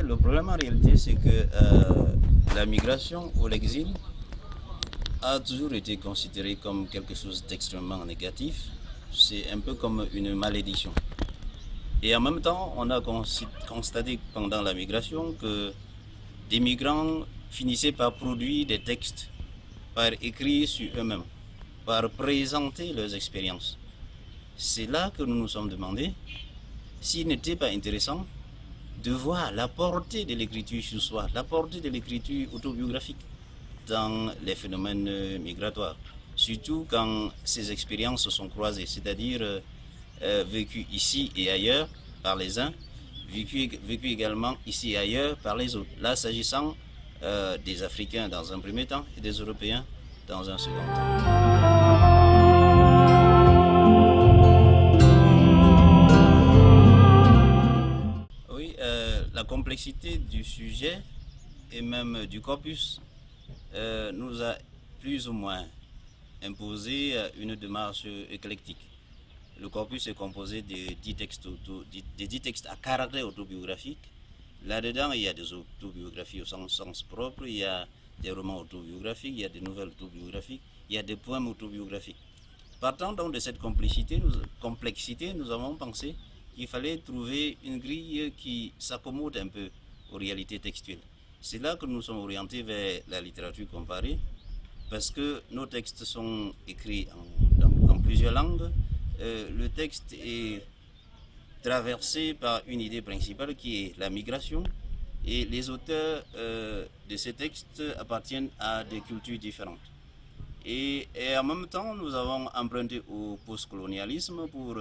le problème en réalité, c'est que la migration ou l'exil a toujours été considéré comme quelque chose d'extrêmement négatif. C'est un peu comme une malédiction. Et en même temps, on a constaté pendant la migration que des migrants finissaient par produire des textes, par écrire sur eux-mêmes, par présenter leurs expériences. C'est là que nous nous sommes demandé s'il n'était pas intéressant de voir la portée de l'écriture sur soi, la portée de l'écriture autobiographique dans les phénomènes migratoires, surtout quand ces expériences se sont croisées, c'est-à-dire vécues ici et ailleurs par les uns, vécues également ici et ailleurs par les autres. Là, s'agissant des Africains dans un premier temps et des Européens dans un second temps. Oui, la complexité du sujet et même du corpus nous a plus ou moins imposé une démarche éclectique. Le corpus est composé de 10 textes à caractère autobiographique. Là-dedans, il y a des autobiographies au sens propre, il y a des romans autobiographiques, il y a des nouvelles autobiographiques, il y a des poèmes autobiographiques. Partant donc de cette complexité, nous avons pensé qu'il fallait trouver une grille qui s'accommode un peu aux réalités textuelles. C'est là que nous sommes orientés vers la littérature comparée, parce que nos textes sont écrits en plusieurs langues. Le texte est traversé par une idée principale qui est la migration, et les auteurs de ces textes appartiennent à des cultures différentes. Et en même temps, nous avons emprunté au postcolonialisme pour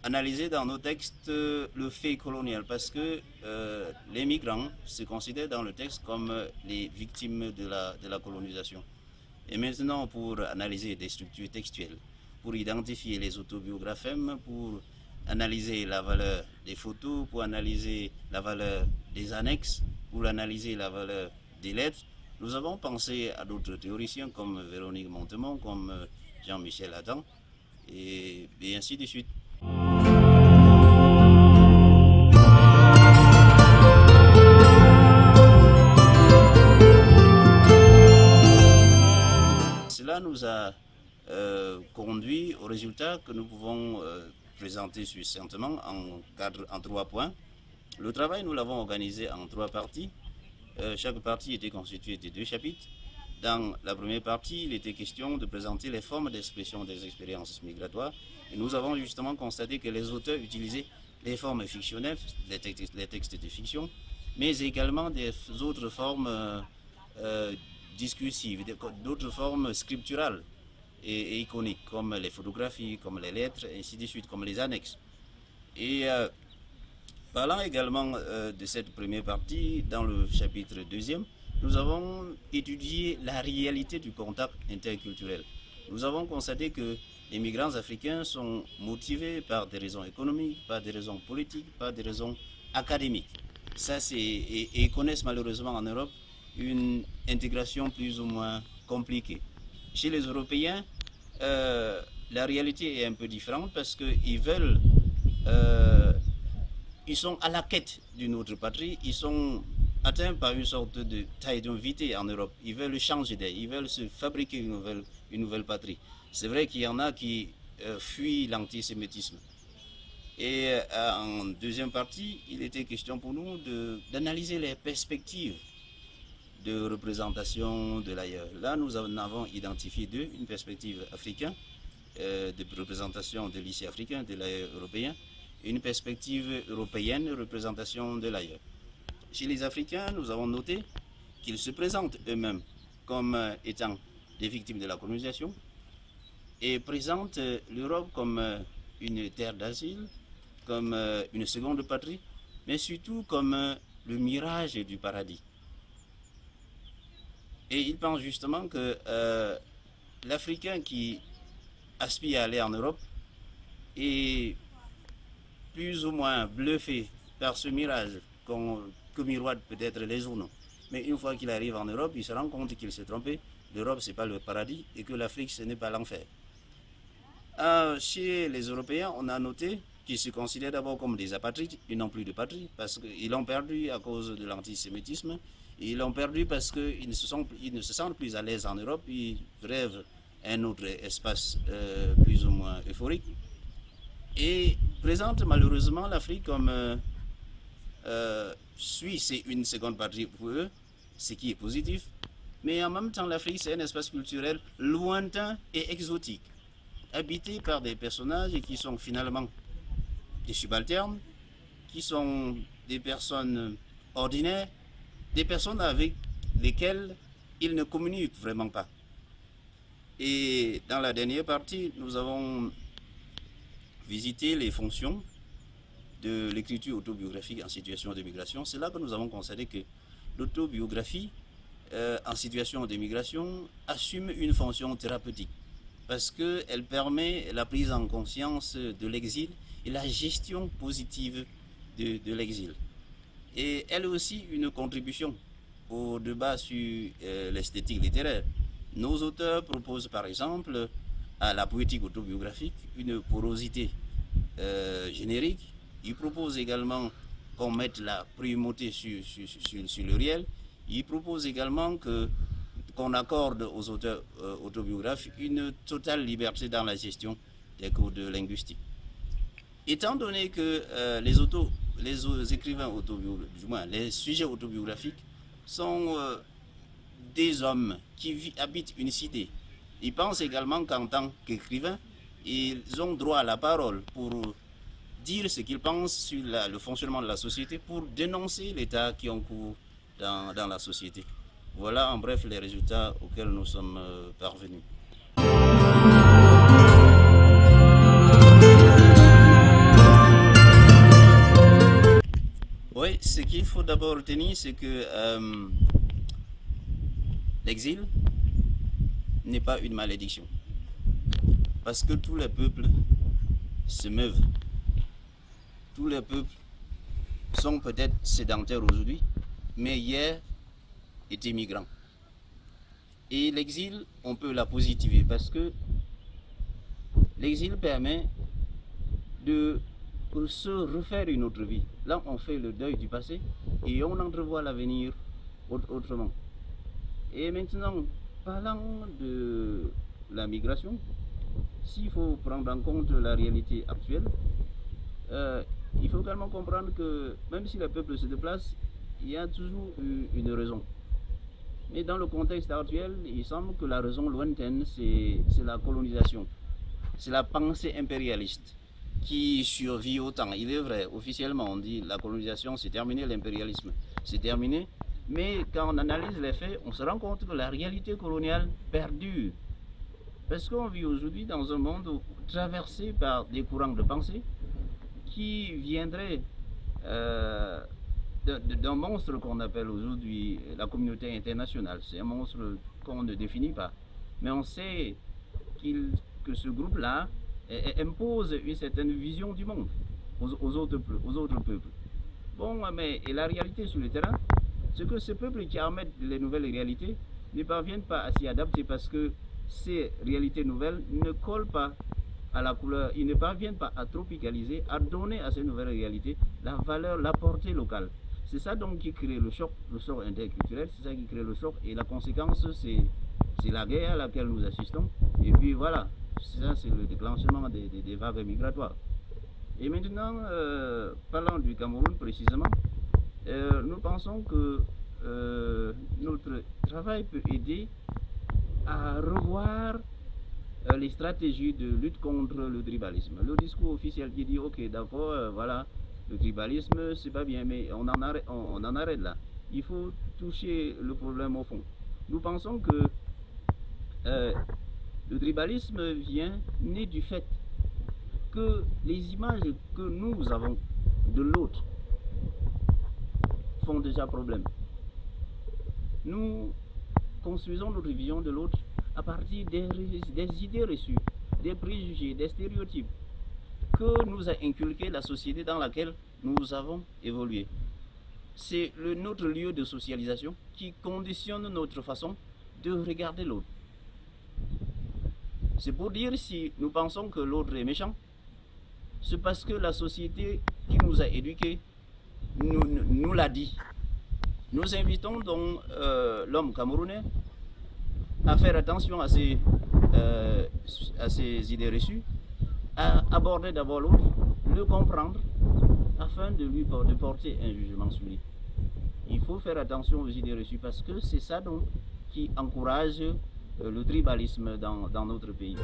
analyser dans nos textes le fait colonial, parce que les migrants se considèrent dans le texte comme les victimes de la colonisation. Et maintenant, pour analyser des structures textuelles, pour identifier les autobiographèmes, pour analyser la valeur des photos, pour analyser la valeur des annexes, pour analyser la valeur des lettres, nous avons pensé à d'autres théoriciens comme Véronique Montemont, comme Jean-Michel Adam, et ainsi de suite. Cela nous a conduit au résultat que nous pouvons présenter succinctement en 3 points. Le travail, nous l'avons organisé en 3 parties. Chaque partie était constituée de 2 chapitres. Dans la première partie, il était question de présenter les formes d'expression des expériences migratoires. Et nous avons justement constaté que les auteurs utilisaient les formes fictionnelles, les textes de fiction, mais également des autres formes discursives, d'autres formes scripturales et iconiques, comme les photographies, comme les lettres, et ainsi de suite, comme les annexes. Et parlant également de cette première partie, dans le chapitre 2e, nous avons étudié la réalité du contact interculturel. Nous avons constaté que les migrants africains sont motivés par des raisons économiques, par des raisons politiques, par des raisons académiques. Ça, et connaissent malheureusement en Europe une intégration plus ou moins compliquée. Chez les Européens, la réalité est un peu différente parce qu'ils veulent, ils sont à la quête d'une autre patrie, ils sont atteints par une sorte de taille d'invité en Europe. Ils veulent changer d'air, ils veulent se fabriquer une nouvelle patrie. C'est vrai qu'il y en a qui fuient l'antisémitisme. Et en deuxième partie, il était question pour nous d'analyser les perspectives de représentation de l'ailleurs. Là, nous en avons identifié 2, une perspective africaine, de représentation de lycée africain, de l'ailleurs européen, et une perspective européenne, représentation de l'ailleurs. Chez les Africains, nous avons noté qu'ils se présentent eux-mêmes comme étant des victimes de la colonisation et présentent l'Europe comme une terre d'asile, comme une seconde patrie, mais surtout comme le mirage du paradis. Et ils pensent justement que l'Africain qui aspire à aller en Europe est plus ou moins bluffé par ce mirage que miroitent peut-être les journaux. Mais une fois qu'il arrive en Europe, il se rend compte qu'il s'est trompé. L'Europe, ce n'est pas le paradis et que l'Afrique, ce n'est pas l'enfer. Chez les Européens, on a noté qui se considèrent d'abord comme des apatrides, ils n'ont plus de patrie, parce qu'ils l'ont perdu à cause de l'antisémitisme, ils l'ont perdu parce qu'ils ne se sentent plus à l'aise en Europe, ils rêvent un autre espace plus ou moins euphorique, et présentent malheureusement l'Afrique comme c'est une seconde patrie pour eux, ce qui est positif, mais en même temps l'Afrique c'est un espace culturel lointain et exotique, habité par des personnages qui sont finalement des subalternes, qui sont des personnes ordinaires, des personnes avec lesquelles ils ne communiquent vraiment pas. Et dans la dernière partie, nous avons visité les fonctions de l'écriture autobiographique en situation de migration. C'est là que nous avons constaté que l'autobiographie en situation de migration assume une fonction thérapeutique parce qu'elle permet la prise en conscience de l'exil et la gestion positive de l'exil. Et elle est aussi une contribution au débat sur l'esthétique littéraire. Nos auteurs proposent par exemple à la poétique autobiographique une porosité générique. Ils proposent également qu'on mette la primauté sur le réel. Ils proposent également qu'on accorde aux auteurs autobiographes une totale liberté dans la gestion des codes linguistiques. Étant donné que les écrivains autobiographiques, du moins les sujets autobiographiques, sont des hommes qui habitent une cité, ils pensent également qu'en tant qu'écrivains, ils ont droit à la parole pour dire ce qu'ils pensent sur le fonctionnement de la société, pour dénoncer l'état qui est en cours dans la société. Voilà en bref les résultats auxquels nous sommes parvenus. Oui, ce qu'il faut d'abord retenir, c'est que l'exil n'est pas une malédiction. Parce que tous les peuples se meuvent. Tous les peuples sont peut-être sédentaires aujourd'hui, mais hier étaient migrants. Et l'exil, on peut la positiver parce que l'exil permet de se refaire une autre vie. Là, on fait le deuil du passé et on entrevoit l'avenir autrement. Et maintenant, parlant de la migration, s'il faut prendre en compte la réalité actuelle, il faut également comprendre que même si le peuple se déplace, il y a toujours une raison. Mais dans le contexte actuel, il semble que la raison lointaine, c'est la colonisation. C'est la pensée impérialiste qui survit autant. Il est vrai, officiellement, on dit la colonisation, c'est terminé, l'impérialisme, c'est terminé. Mais quand on analyse les faits, on se rend compte que la réalité coloniale perdure. Parce qu'on vit aujourd'hui dans un monde traversé par des courants de pensée qui viendraient d'un monstre qu'on appelle aujourd'hui la communauté internationale. C'est un monstre qu'on ne définit pas. Mais on sait que ce groupe-là impose une certaine vision du monde aux autres peuples. Bon, mais et la réalité sur le terrain, c'est que ces peuples qui admettent les nouvelles réalités ne parviennent pas à s'y adapter parce que ces réalités nouvelles ne collent pas à la couleur, ils ne parviennent pas à tropicaliser, à donner à ces nouvelles réalités la valeur, la portée locale. C'est ça donc qui crée le choc interculturel, c'est ça qui crée le choc et la conséquence c'est la guerre à laquelle nous assistons et puis voilà, ça c'est le déclenchement des vagues migratoires. Et maintenant, parlant du Cameroun précisément, nous pensons que notre travail peut aider à revoir les stratégies de lutte contre le tribalisme. Le discours officiel qui dit ok d'accord, voilà, le tribalisme c'est pas bien, mais on en arrête là. Il faut toucher le problème au fond. Nous pensons que le tribalisme vient né du fait que les images que nous avons de l'autre font déjà problème. Nous construisons notre vision de l'autre à partir des idées reçues, des préjugés, des stéréotypes que nous a inculqué la société dans laquelle nous avons évolué. C'est notre lieu de socialisation qui conditionne notre façon de regarder l'autre. C'est pour dire si nous pensons que l'autre est méchant, c'est parce que la société qui nous a éduqués nous l'a dit. Nous invitons donc l'homme camerounais à faire attention à ses idées reçues, à aborder d'abord l'autre, le comprendre, afin de lui porter un jugement sur lui. Il faut faire attention aux idées reçues parce que c'est ça donc qui encourage le tribalisme dans notre pays.